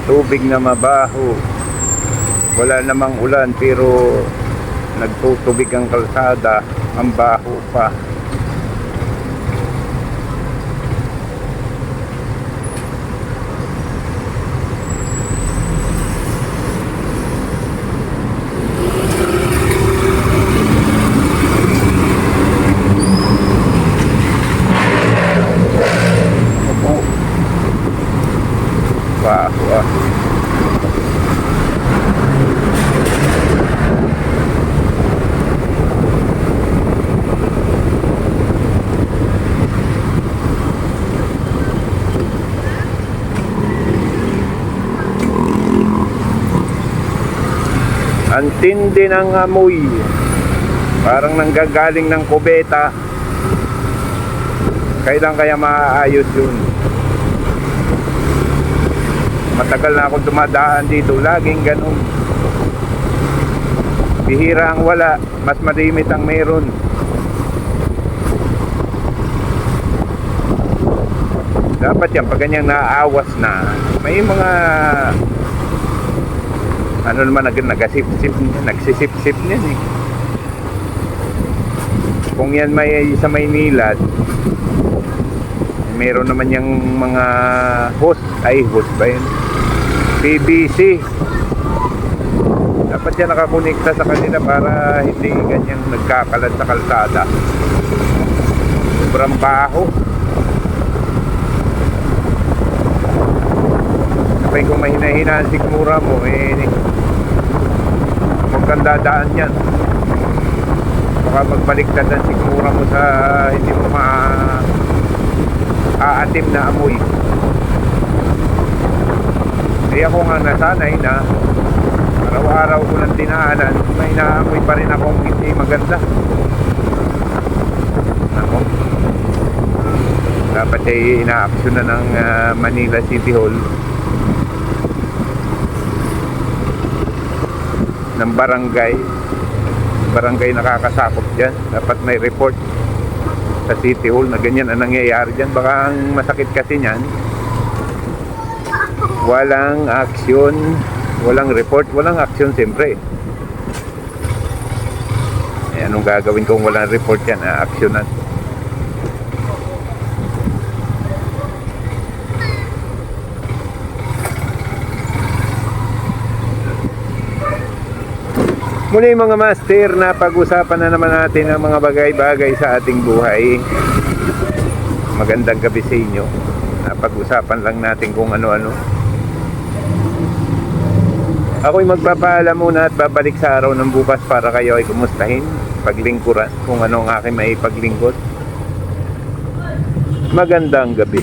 tubig na mabaho. Wala namang ulan pero nagtutubig ang kalsada, ang baho pa. Baho ah. Ang tindi ng amoy, parang nanggagaling ng kubeta. Kailan kaya maaayos yun? Matagal na akong dumadaan dito, laging ganun. Bihira ang wala, mas malimit ang meron. Dapat yan, pag ganyang naaawas na, may mga ano naman, nagsisip-sip niyan eh. Kung yan may sa Maynilad, meron naman yung mga hose ba yun? PVC. Dapat yan nakakonekta sa kanila para hindi ganyang nagkakalat sa kalsada. Sobrang baho. Kapag kung may hinahinaan sigmura mo, huwag kang dadaan yan. Baka magbaliktad ang sigmura mo sa hindi mo aatim na amoy. Kaya ako nga nasanay na araw-araw ko ng dinaanan, may naamoy pa rin akong hindi maganda. Ako, dapat ay ina-action na ng Manila City Hall ng barangay nakakasakop dyan. Dapat may report sa City Hall na ganyan ang nangyayari dyan. Baka ang masakit kasi nyan, walang action, walang report, walang action siyempre. Anong gagawin kung walang report yan? Actionan. Muli mga master, na pag-usapan na naman natin ang mga bagay-bagay sa ating buhay. Magandang gabi sa inyo. Napag-usapan lang natin kung ano-ano. Ako'y magpapaalam muna at babalik sa araw ng bukas para kayo ay kumustahin, paglingkuran kung ano ang aking maipaglingkod. Magandang gabi.